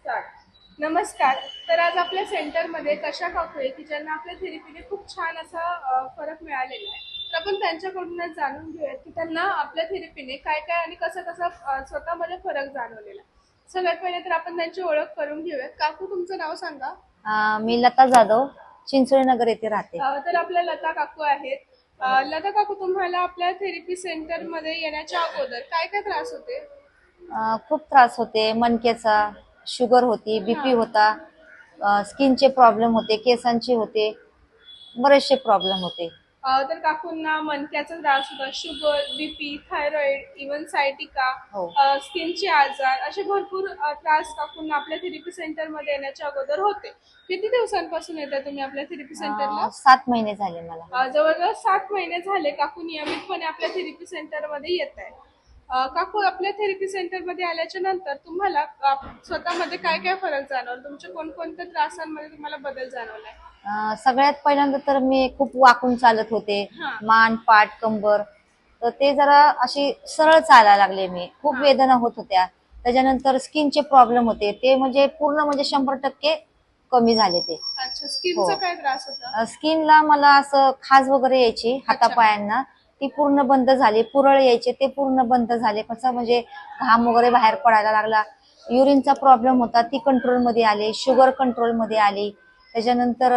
नमस्कार. तर आज आपल्या सेंटरमध्ये कशा काकू आहे की ज्यांना आपल्या थेरपीने खूप छान असा फरक मिळालेला आहे. तर आपण त्यांच्याकडूनच जाणून घेऊयात की त्यांना आपल्या थेरपीने काय काय आणि कसं कसं स्वतःमध्ये फरक जाणवलेला आहे. सगळ्यात पहिले तर आपण त्यांची ओळख करून घेऊयात. काकू तुमचं नाव सांगा. मी लता जाधव चिंचोळी नगर येथे राहते. तर आपल्या लता काकू आहेत. लता काकू तुम्हाला आपल्या थेरपी सेंटरमध्ये येण्याच्या अगोदर काय काय त्रास होते? खूप त्रास होते, मणक्याचा, शुगर होती, बीपी होता, स्किनचे प्रॉब्लेम होते, केसांचे होते, बरेचसे प्रॉब्लेम होते. तर काकूंना मणक्याचा त्रास होता, sugar, BP, thyroid, even sciatica, हो. स्किनचे आजार असे भरपूर त्रास काकूंना आपल्या थेरपी सेंटरमध्ये येण्याच्या अगोदर होते. किती दिवसांपासून येता तुम्ही आपल्या थेरपी सेंटरला? 7 महिने झाले मला. जवळजवळ 7 महिने झाले काकू नियमितपणे आपल्या थेरपी सेंटरमध्ये येत आहे. काकू आपल्या थेरपी सेंटरमध्ये आल्याच्या नंतर तुम्हाला स्वतःमध्ये काय काय फरक जाणवला? तुमच्या कोणकोणत्या त्रासांमध्ये तुम्हाला बदल जाणवलाय? सगळ्यात पहिल्यांदा तर मी खूप वाकून चालत होते, हा. मान, पाठ, कंबर, तर ते जरा अशी सरळ चालायला लागले. मी खूप वेदना होत होत्या. त्याच्यानंतर स्किनचे प्रॉब्लेम होते, ते म्हणजे पूर्ण म्हणजे 100% कमी झाले ते. अच्छा, स्किनचा काय त्रास होता? स्किनला मला असं खाज वगैरे यायची हातापायांना, ती पूर्ण बंद झाली. पुरळ यायचे, ते पूर्ण बंद झाले. कसं म्हणजे घाम वगैरे बाहेर पडायला लागला. युरिनचा प्रॉब्लेम होता, ती कंट्रोलमध्ये आली. शुगर कंट्रोलमध्ये आली. त्याच्यानंतर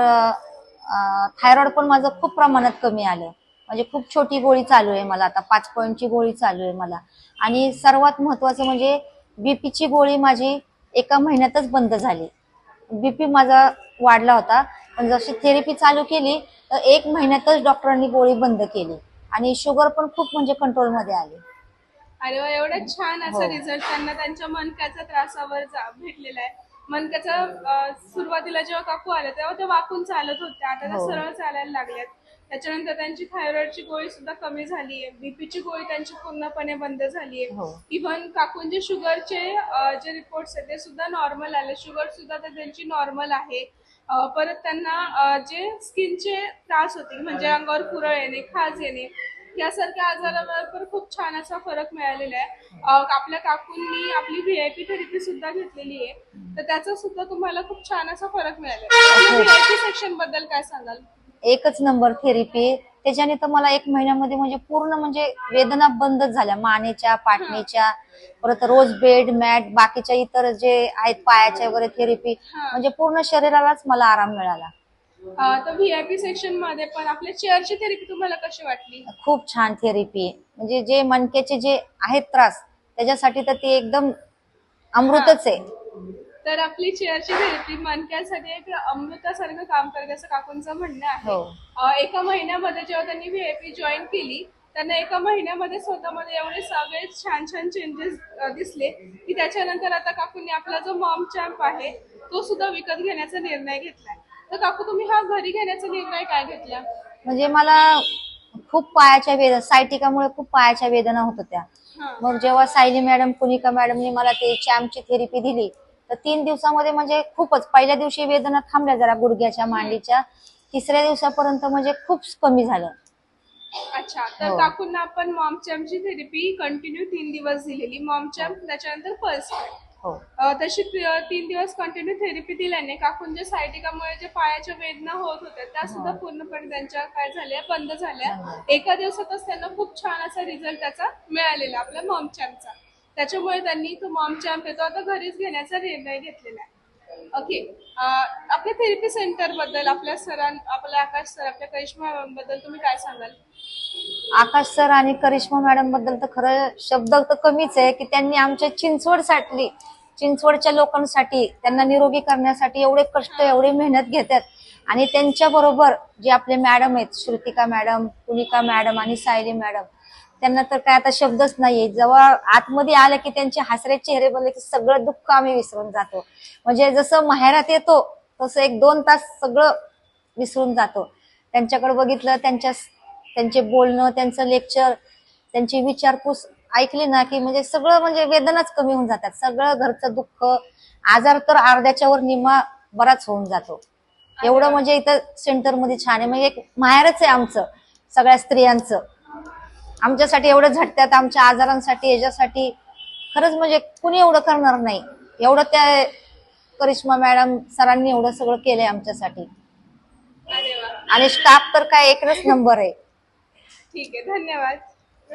थायरॉइड पण माझं खूप प्रमाणात कमी आलं. म्हणजे खूप छोटी गोळी चालू आहे मला आता, 5 पॉईंटची गोळी चालू आहे मला. आणि सर्वात महत्वाचं म्हणजे बीपीची गोळी माझी 1 महिन्यातच बंद झाली. बीपी माझा वाढला होता, पण जशी थेरपी चालू केली तर 1 महिन्यातच डॉक्टरांनी गोळी बंद केली आणि शुगर पण खूप म्हणजे कंट्रोलमध्ये आली. अरे वा, एवढा छान असा हो. रिझल्ट त्यांना त्यांच्या मणक्याच्या त्रासावर भेटलेला आहे. मणक्याचा सुरुवातीला जेव्हा काकू आल्या तेव्हा ते वाकून चालत होत्या, आता त्या हो. सरळ चालायला लागल्यात. त्याच्यानंतर त्यांची थायरॉइडची गोळी सुद्धा कमी झाली आहे, बीपीची गोळी त्यांची पूर्णपणे बंद झाली आहे. हो. इव्हन काकूंचे शुगरचे जे रिपोर्ट्स आहेत ते सुद्धा नॉर्मल आले, शुगर सुद्धा त्यांची नॉर्मल आहे. परत त्यांना जे स्किनचे त्रास होते म्हणजे अंगावर पुरळ येणे, खाज येणे यासारख्या आजारावर पण खूप छान असा फरक मिळालेला आहे. आपल्या काकूंनी आपली व्हीआयपी थेरपी सुद्धा घेतलेली आहे, तर त्याचा सुद्धा तुम्हाला खूप छान असा फरक मिळालेला आहे. व्हीआयपी सेक्शन बद्दल काय सांगाल? एकच नंबर थेरपी. त्याच्याने तर मला 1 महिन्यामध्ये म्हणजे पूर्ण म्हणजे वेदना बंदच झाल्या, मानेच्या, पाठणीच्या. परत रोज बेड, मॅट, बाकीच्या इतर जे आहेत पायाच्या वगैरे थेरपी, म्हणजे पूर्ण शरीरालाच मला आराम मिळाला. तर व्हीआयपी सेक्शन मध्ये पण आपल्या चेअरची थेरपी तुम्हाला कशी वाटली? खूप छान थेरपी. म्हणजे जे मणक्याचे जे आहेत त्रास, त्याच्यासाठी तर ते एकदम अमृतच आहे. तर आपली चेअरची थेरपी मणक्यासाठी एक अमृतासारखं काम करते असं काकूंचं म्हणणं आहे. 1 महिन्यामध्ये जेव्हा त्यांनी व्हीआयपी जॉईन केली त्यांना 1 महिन्यामध्ये स्वतःमध्ये एवढे सगळे छान छान चेंजेस दिसले की त्याच्यानंतर आता काकूंनी आपला जो मॉम चॅम्प आहे तो सुद्धा विकत घेण्याचा निर्णय घेतलाय. तर काकू तुम्ही हा घरी घेण्याचा निर्णय काय घेतला? म्हणजे मला खूप पायाच्या वेदना, सायटिकामुळे खूप पायाच्या वेदना होत होत्या. मग जेव्हा सायली मॅडम, पुनिका मॅडमनी मला ते चॅम्पची थेरपी दिली तर 3 दिवसामध्ये म्हणजे खूपच, पहिल्या दिवशी वेदना थांबल्या जरा गुडघ्याच्या, मांडीच्या, 3ऱ्या दिवसापर्यंत म्हणजे खूप कमी झालं. अच्छा, तर काकूंना आपण मॉम चॅम्पची थेरपी कंटिन्यू 3 दिवस दिलेली, मॉम चॅम्प त्याच्यानंतर पल्स. तशी 3 दिवस कंटिन्यू थेरपी दिल्याने काकूंच्या सायटिकामुळे जे पायाच्या वेदना होत होत्या त्या सुद्धा पूर्णपणे त्यांच्या काय झाल्या, बंद झाल्या. एका दिवसातच त्यांना खूप छान असा रिझल्ट त्याचा मिळालेला आपल्या मॉम चॅम्पचा. त्याच्यामुळे त्यांनी तो मॉम चॅम्प येतो आता घरीच घेण्याचा निर्णय घेतलेला आहे. ओके. आपल्या थेरपी सेंटर बद्दल आपल्या आपल्या आकाश सर, आपल्या करिश्मा बद्दल तुम्ही काय सांगाल? आकाश सर आणि करिश्मा मॅडम बद्दल तर खरं शब्द तर कमीच आहे की त्यांनी आमच्या चिंचवडच्या लोकांसाठी, त्यांना निरोगी करण्यासाठी एवढे कष्ट, एवढी मेहनत घेतात. आणि त्यांच्या बरोबर जे आपले मॅडम आहेत, श्रुतिका मॅडम, पुनिका मॅडम आणि सायली मॅडम, त्यांना तर काय आता शब्दच नाहीये. जेव्हा आतमध्ये आलं की त्यांचे हसरे चेहरे बघले की सगळं दुःख आम्ही विसरून जातो. म्हणजे जसं माहेरात येतो तसं 1-2 तास सगळं विसरून जातो. त्यांच्याकडे बघितलं, त्यांचे बोलणं, त्यांचं लेक्चर, त्यांची विचारपूस ऐकली ना की म्हणजे सगळं म्हणजे वेदनाच कमी होऊन जातात. सगळं घरचं दुःख, आजार तर अर्ध्याच्या वर निम्मा बराच होऊन जातो. एवढं म्हणजे इथं सेंटरमध्ये छान आहे. म्हणजे एक माहेरच आहे आमचं, सगळ्या स्त्रियांचं. आमच्यासाठी एवढं झटतात, आमच्या आजारांसाठी, याच्यासाठी खरंच म्हणजे कुणी एवढं करणार नाही. एवढं त्या करिश्मा मॅडम सरांनी एवढं सगळं केलंय आमच्यासाठी. अरे वा, आणि स्टाफ तर काय एकच नंबर आहे. ठीक आहे, धन्यवाद.